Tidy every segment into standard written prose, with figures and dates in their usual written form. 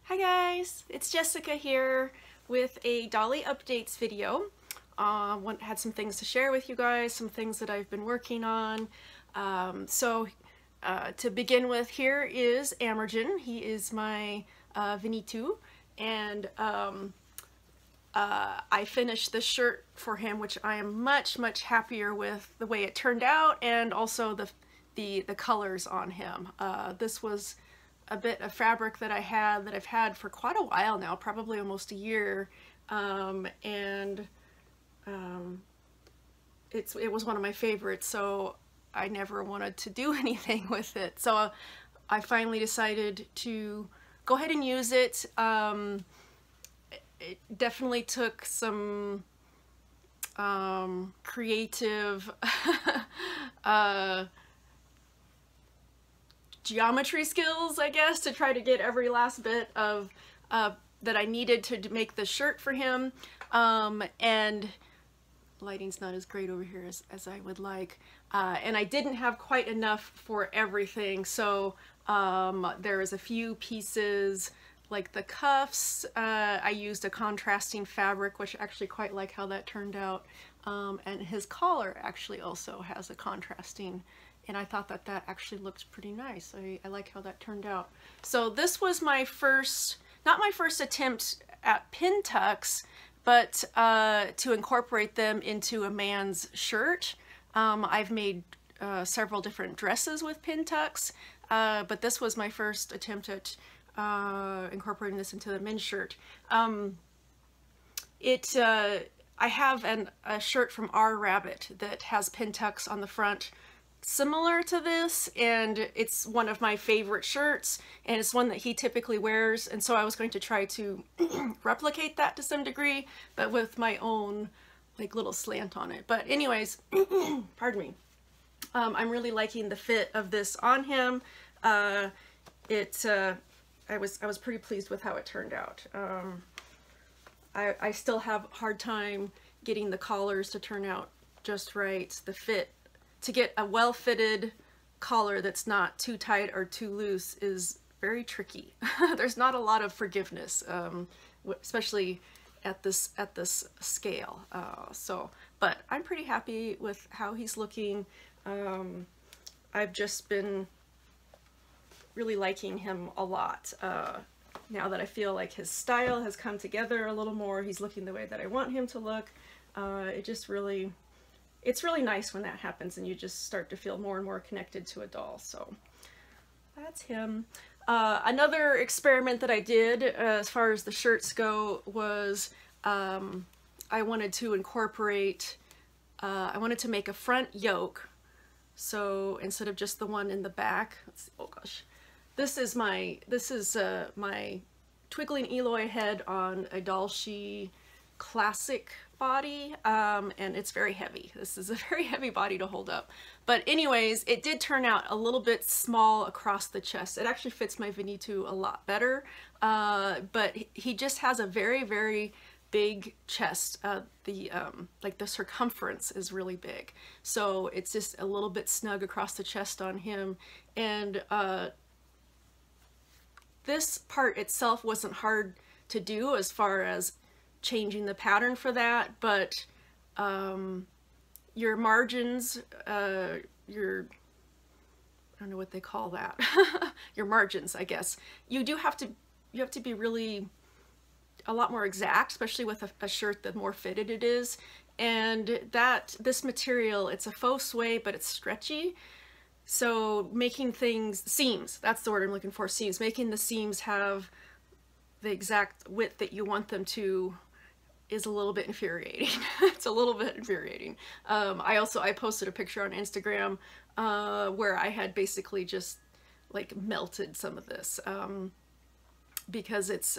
Hi guys, it's Jessica here with a Dolly Updates video. Had some things to share with you guys, some things that I've been working on. To begin with, here is Amergen. He is my Vinny 2, and I finished this shirt for him, which I am much happier with the way it turned out, and also the colors on him. This was a bit of fabric that I've had for quite a while now, probably almost a year, it was one of my favorites, so I never wanted to do anything with it. So I finally decided to go ahead and use it. It definitely took some creative geometry skills, I guess, to try to get every last bit of that I needed to make the shirt for him. And lighting's not as great over here as I would like, and I didn't have quite enough for everything, so there was a few pieces like the cuffs. I used a contrasting fabric, which I actually quite like how that turned out, and his collar actually also has a contrasting, and I thought that actually looked pretty nice. I like how that turned out. So this was my first, not my first attempt at pin tucks, but to incorporate them into a man's shirt. I've made several different dresses with pin tucks, but this was my first attempt at incorporating this into the men's shirt. I have a shirt from Our Rabbit that has pin tucks on the front similar to this, and it's one of my favorite shirts, and it's one that he typically wears, and so I was going to try to replicate that to some degree, but with my own like little slant on it. But anyways, pardon me, I'm really liking the fit of this on him. I was pretty pleased with how it turned out. I still have a hard time getting the collars to turn out just right. The fit, to get a well-fitted collar that's not too tight or too loose, is very tricky. There's not a lot of forgiveness, especially at this scale. But I'm pretty happy with how he's looking. I've just been really liking him a lot. Now that I feel like his style has come together a little more, he's looking the way that I want him to look. It's really nice when that happens and you just start to feel more and more connected to a doll. So that's him. Another experiment that I did as far as the shirts go was I wanted to incorporate, I wanted to make a front yoke. So instead of just the one in the back, let's see, oh gosh, this is my Twiggling Eloy head on a Dolce classic body, and it's very heavy. This is a very heavy body to hold up. But anyways, it did turn out a little bit small across the chest. It actually fits my Vinny 2 a lot better, but he just has a very big chest. Like the circumference is really big, so it's just a little bit snug across the chest on him. And this part itself wasn't hard to do as far as changing the pattern for that, but your margins, I don't know what they call that, your margins, I guess, you have to be really a lot more exact, especially with a shirt, the more fitted it is. And this material, it's a faux suede, but it's stretchy. So making seams, that's the word I'm looking for, seams, making the seams have the exact width that you want them to is a little bit infuriating. It's a little bit infuriating. I posted a picture on Instagram where I had basically just like melted some of this, because it's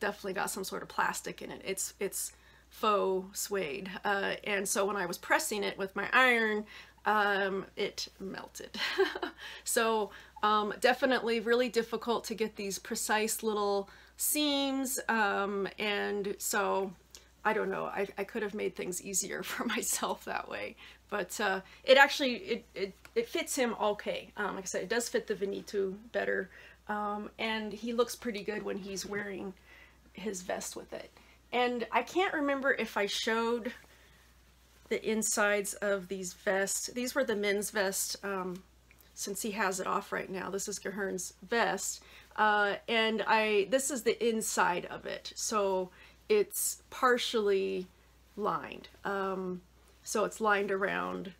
definitely got some sort of plastic in it. It's faux suede, and so when I was pressing it with my iron, it melted. So definitely really difficult to get these precise little seams, and so I don't know, I could have made things easier for myself that way, but it actually it fits him okay. Like I said, it does fit the Vinny 2 better. and he looks pretty good when he's wearing his vest with it. And I can't remember if I showed the insides of these vests. These were the men's vest, since he has it off right now. This is Gahern's vest, and this is the inside of it. So it's partially lined. So it's lined around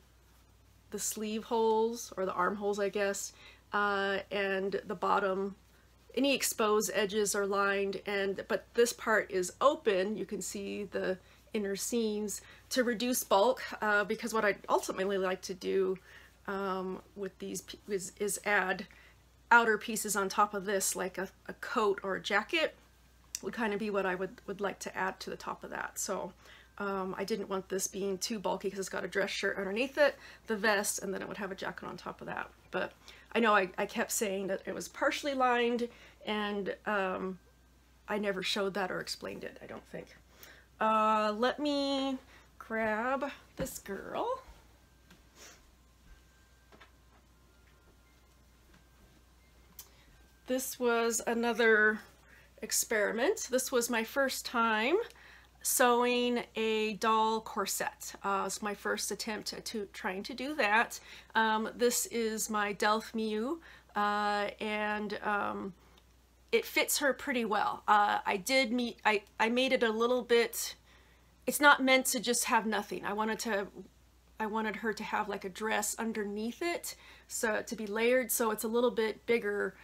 the sleeve holes, or the armholes, I guess, and the bottom. Any exposed edges are lined, but this part is open. You can see the inner seams to reduce bulk, because what I'd ultimately like to do with these is add outer pieces on top of this, like a coat or a jacket would kind of be what I would like to add to the top of that. So I didn't want this being too bulky because it's got a dress shirt underneath it, the vest, and then it would have a jacket on top of that. But I know I kept saying that it was partially lined, and I never showed that or explained it, I don't think. Let me grab this girl. This was another experiment. This was my first time sewing a doll corset. It's my first attempt at trying to do that. This is my Delph Miu, and it fits her pretty well. I made it a little bit, it's not meant to just have nothing. I wanted her to have like a dress underneath it, so to be layered, so it's a little bit bigger,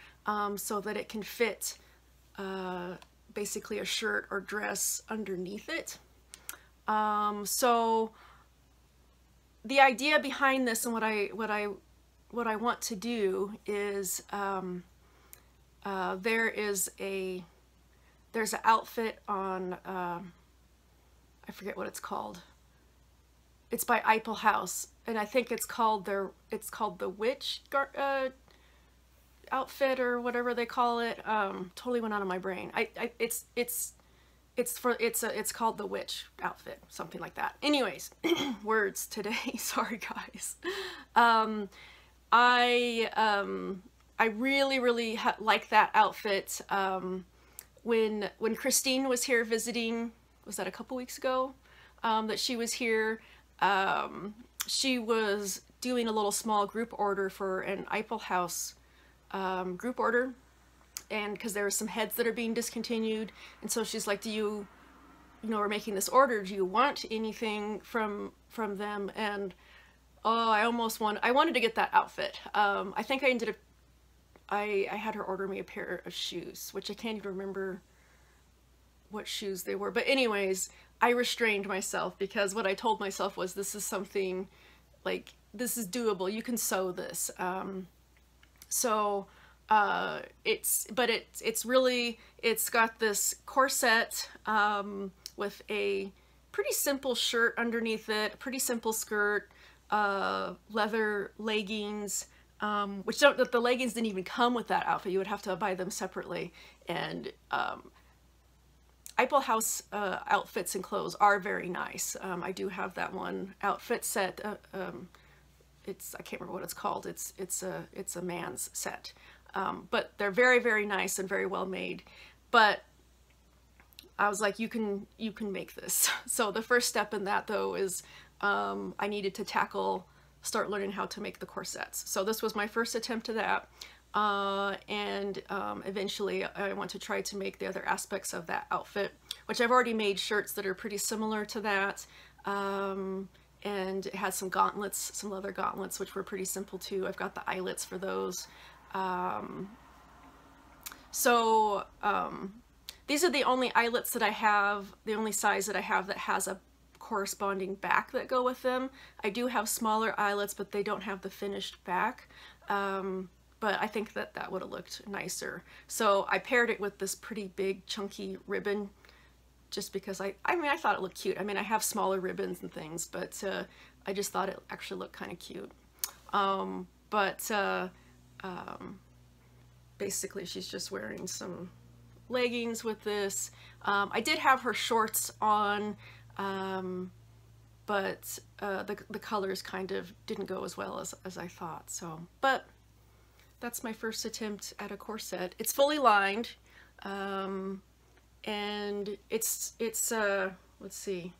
so that it can fit basically a shirt or dress underneath it. So the idea behind this, and what I want to do is there's an outfit on I forget what it's called. It's by Eiffel House, and I think it's called the witch outfit, or whatever they call it. Totally went out of my brain. It's called the witch outfit, something like that. Anyways, words today. Sorry guys. I really like that outfit. When Christine was here visiting, was that a couple weeks ago, that she was here, she was doing a little small group order for an Eiffel House group order, and because there are some heads that are being discontinued, and so she's like, you know, we're making this order, do you want anything from them? And oh, I wanted to get that outfit. I think I had her order me a pair of shoes, which I can't even remember what shoes they were, but anyways, I restrained myself, because what I told myself was, this is something, like, this is doable, you can sew this. So it's got this corset with a pretty simple shirt underneath it, a pretty simple skirt, leather leggings, which the leggings didn't even come with that outfit. You would have to buy them separately. And Eiffel House outfits and clothes are very nice. I do have that one outfit set. I can't remember what it's called. It's a man's set, but they're very nice and very well made. But I was like, you can make this. So the first step in that, though, is I needed to start learning how to make the corsets. So this was my first attempt to that, and eventually I want to try to make the other aspects of that outfit, which I've already made shirts that are pretty similar to that. And it had some gauntlets, some leather gauntlets, which were pretty simple too. I've got the eyelets for those. These are the only eyelets that I have, the only size that I have that has a corresponding back that go with them. I do have smaller eyelets, but they don't have the finished back. But I think that would have looked nicer. So I paired it with this pretty big chunky ribbon, just because I thought it looked cute. I mean, I have smaller ribbons and things, but I just thought it actually looked kind of cute. Basically she's just wearing some leggings with this. I did have her shorts on, but the colors kind of didn't go as well as I thought. So, but that's my first attempt at a corset. It's fully lined, and it's let's see,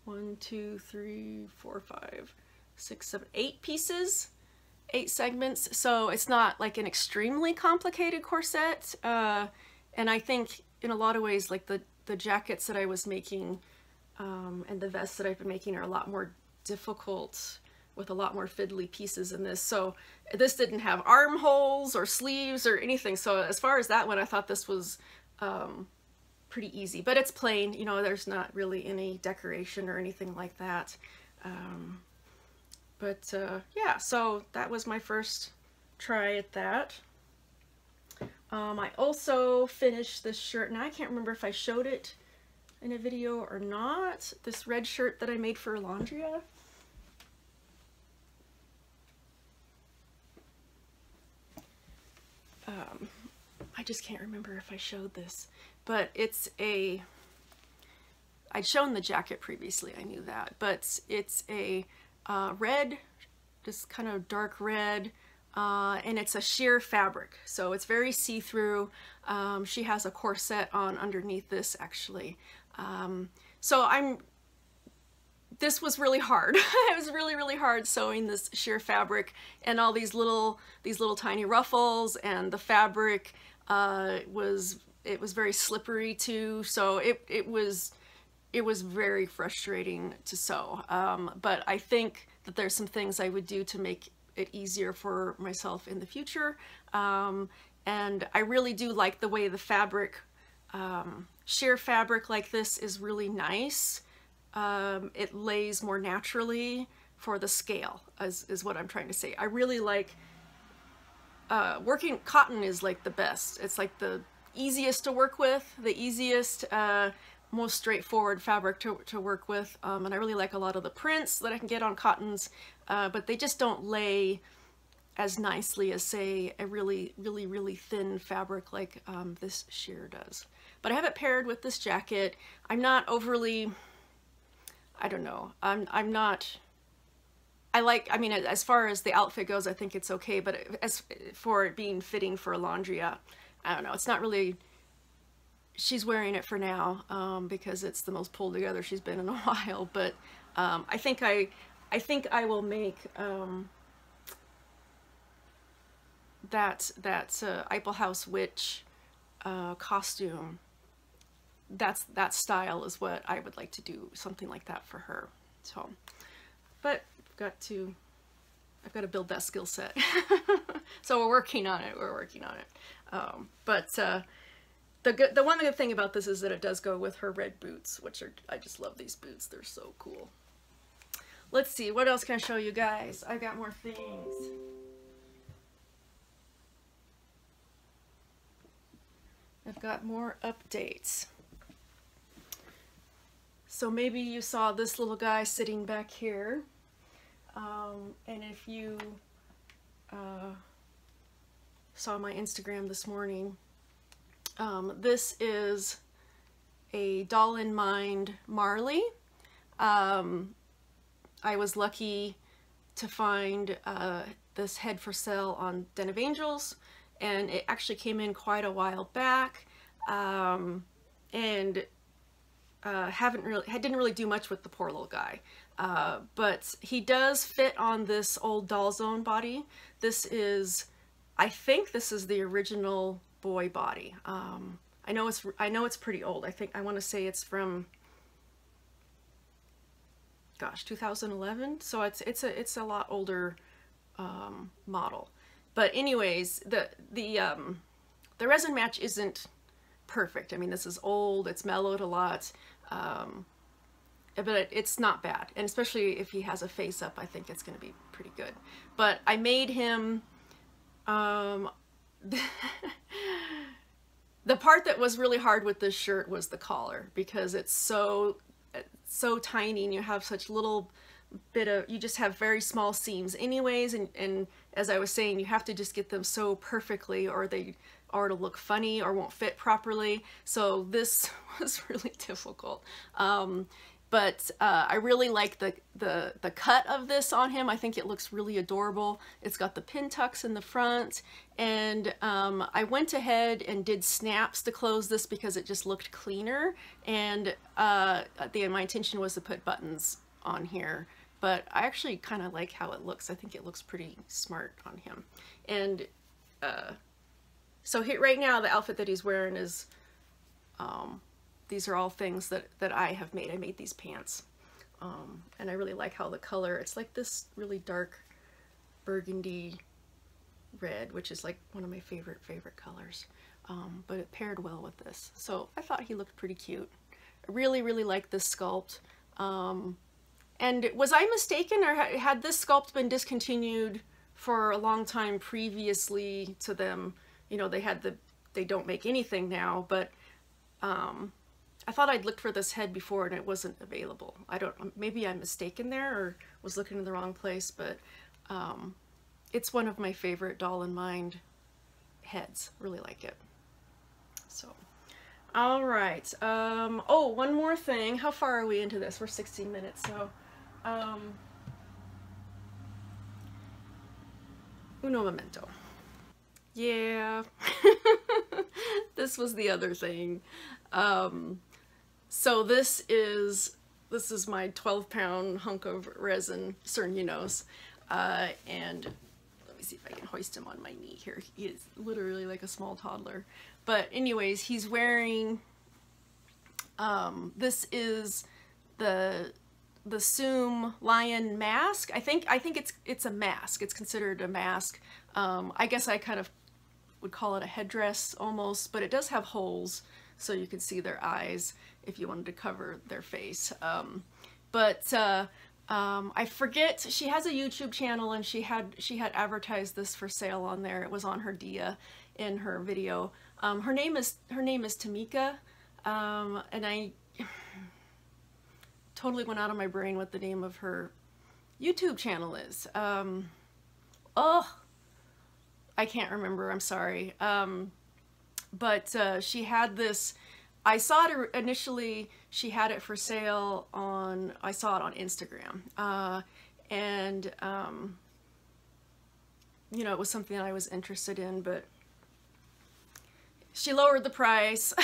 1, 2, 3, 4, 5, 6, 7, 8 pieces, 8 segments. So it's not like an extremely complicated corset. And I think in a lot of ways, like the jackets that I was making and the vests that I've been making are a lot more difficult with a lot more fiddly pieces in this. So this didn't have armholes or sleeves or anything. So as far as that went, I thought this was pretty easy, but it's plain, you know, there's not really any decoration or anything like that. Yeah, so that was my first try at that. I also finished this shirt, and I can't remember if I showed it in a video or not, this red shirt that I made for Laundria. I just can't remember if I showed this, but it's a, I'd shown the jacket previously, I knew that, but it's a red, just kind of dark red, and it's a sheer fabric, so it's very see-through. She has a corset on underneath this, actually. So this was really hard. It was really hard sewing this sheer fabric and all these little tiny ruffles, and the fabric was very slippery too. So it was very frustrating to sew. But I think that there's some things I would do to make it easier for myself in the future. And I really do like the way the fabric, sheer fabric like this is really nice. It lays more naturally for the scale, is what I'm trying to say. I really like working cotton is like the best. It's like the easiest to work with, the easiest, most straightforward fabric to work with. And I really like a lot of the prints that I can get on cottons, but they just don't lay as nicely as, say, a really thin fabric like this sheer does. But I have it paired with this jacket. I'm not overly, I don't know, I'm not, I mean, as far as the outfit goes, I think it's okay, but as for it being fitting for a Laundria, I don't know, it's not really, she's wearing it for now, because it's the most pulled together she's been in a while, but I think I will make that Eiffel House Witch costume. That style is what I would like to do, something like that for her. So, but I've got to build that skill set. So we're working on it. The one good thing about this is that it does go with her red boots, which are, I just love these boots. They're so cool. Let's see, what else can I show you guys? I've got more things. I've got more updates. So maybe you saw this little guy sitting back here. And if you saw my Instagram this morning, this is a Doll in Mind Marley. I was lucky to find this head for sale on Den of Angels, and it actually came in quite a while back, and didn't really do much with the poor little guy, but he does fit on this old Doll Zone body. This is, I think this is the original boy body. I know it's pretty old. I want to say it's from, gosh, 2011. So it's a lot older model. But anyways, the resin match isn't perfect. I mean, this is old. It's mellowed a lot, but it's not bad. And especially if he has a face up, I think it's going to be pretty good. But I made him. The part that was really hard with this shirt was the collar, because it's so tiny and you have such little bit of, you just have very small seams anyways, and as I was saying, you have to just get them so perfectly or it'll look funny or won't fit properly. So this was really difficult. but I really like the cut of this on him. I think it looks really adorable. It's got the pin tucks in the front, and I went ahead and did snaps to close this because it just looked cleaner, and my intention was to put buttons on here, but I actually kind of like how it looks. I think it looks pretty smart on him. And so here, right now, the outfit that he's wearing is, these are all things that I have made. I made these pants. And I really like how the color, it's like this really dark burgundy red, which is like one of my favorite colors. But it paired well with this. So I thought he looked pretty cute. I really like this sculpt. And was I mistaken, or had this sculpt been discontinued for a long time previously to them? You know, they don't make anything now, but I thought I'd looked for this head before and it wasn't available. I don't, maybe I'm mistaken there or was looking in the wrong place, but it's one of my favorite Doll in Mind heads. Really like it. So, all right. Oh, one more thing. How far are we into this? We're 16 minutes, so uno momento. Yeah. This was the other thing. So this is my 12-pound hunk of resin Cernunos, and let me see if I can hoist him on my knee here. He is literally like a small toddler. But anyways, he's wearing, this is the Zoom lion mask. I think it's a mask. It's considered a mask. I guess I kind of would call it a headdress almost, but it does have holes so you can see their eyes if you wanted to cover their face. I forget, she has a YouTube channel and she had advertised this for sale on there. It was on her dia in her video. Her name is Tamika, and I totally went out of my brain what the name of her YouTube channel is. Oh, I can't remember, I'm sorry. But she had this, I saw it initially, she had it for sale on, I saw it on Instagram. You know, it was something that I was interested in, but she lowered the price.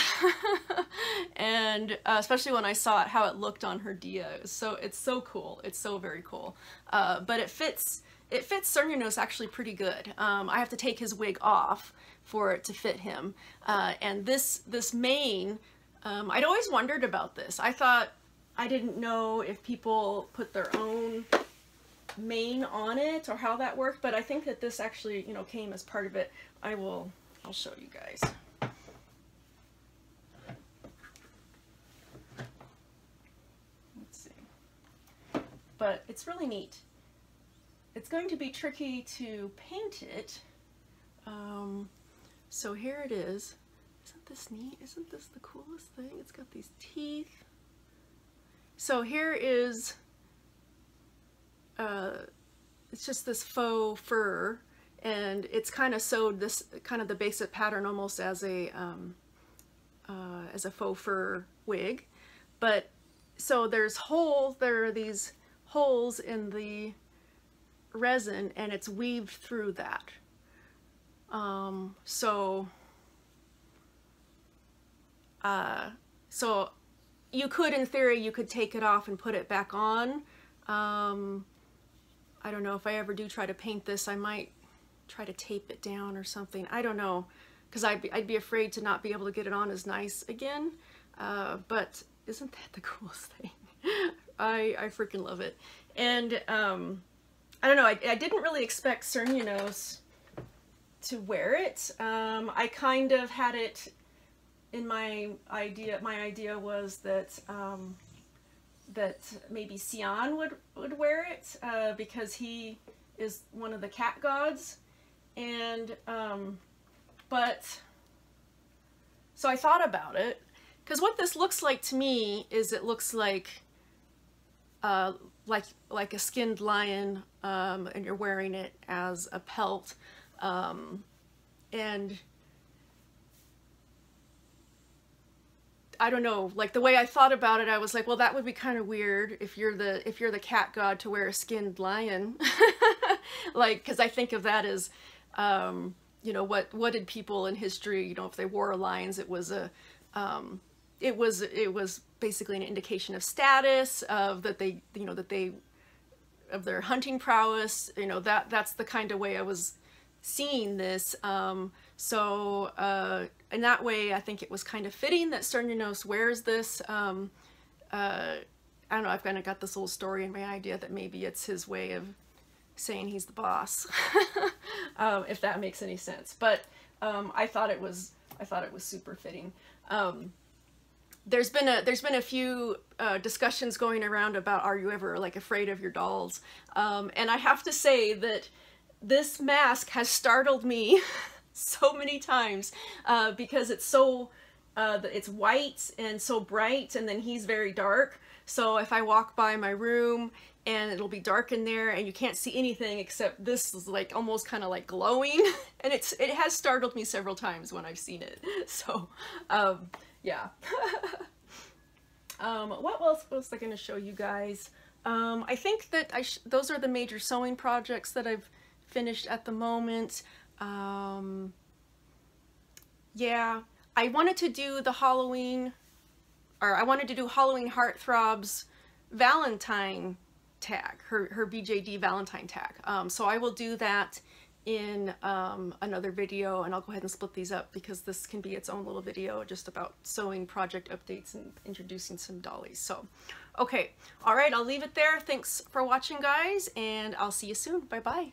And especially when I saw it, how it looked on her dia. It's so cool. It's so very cool. But it fits Cernunos actually pretty good. I have to take his wig off for it to fit him. And this mane, I'd always wondered about this. I didn't know if people put their own mane on it or how that worked, but I think that this actually, you know, came as part of it. I'll show you guys. Let's see. But it's really neat. It's going to be tricky to paint it. So here it is. Isn't this neat? Isn't this the coolest thing? It's got these teeth. So here is, it's just this faux fur, and it's kind of sewed this kind of the basic pattern almost as a faux fur wig. But so there are these holes in the resin, and it's weaved through that. So you could, in theory, you could take it off and put it back on. I don't know, if I ever do try to paint this, I might try to tape it down or something. I don't know, because I'd be afraid to not be able to get it on as nice again. But isn't that the coolest thing? I freaking love it. And I don't know, I didn't really expect Cernunos to wear it. I kind of had it in my idea was that that maybe Sion would wear it because he is one of the cat gods. And but so I thought about it, because what this looks like to me is it looks like a skinned lion, and you're wearing it as a pelt, and I don't know, like the way I thought about it, I was like, well, that would be kind of weird if you're the cat god to wear a skinned lion. Like, because I think of that as, you know, what did people in history, you know, if they wore lions, it was a, it was basically an indication of status, of that they, you know, that they, of their hunting prowess, you know, that's the kind of way I was seeing this. So in that way, I think it was kind of fitting that Cernunnos wears this. I don't know, I've kind of got this little story in my idea that maybe it's his way of saying he's the boss, if that makes any sense. But I thought it was super fitting. There's been a few discussions going around about, are you ever like afraid of your dolls? And I have to say that this mask has startled me so many times, because it's so it's white and so bright, and then he's very dark. So if I walk by my room and it'll be dark in there and you can't see anything except this is like almost kind of like glowing, and it has startled me several times when I've seen it. So yeah. What else was I going to show you guys? I think that those are the major sewing projects that I've finished at the moment. Yeah, I wanted to do the Halloween, or I wanted to do Halloween Heartthrob's Valentine tag, her BJD Valentine tag. So I will do that in another video, and I'll go ahead and split these up because this can be its own little video just about sewing project updates and introducing some dollies. So, okay, all right, I'll leave it there. Thanks for watching, guys, and I'll see you soon. Bye-bye.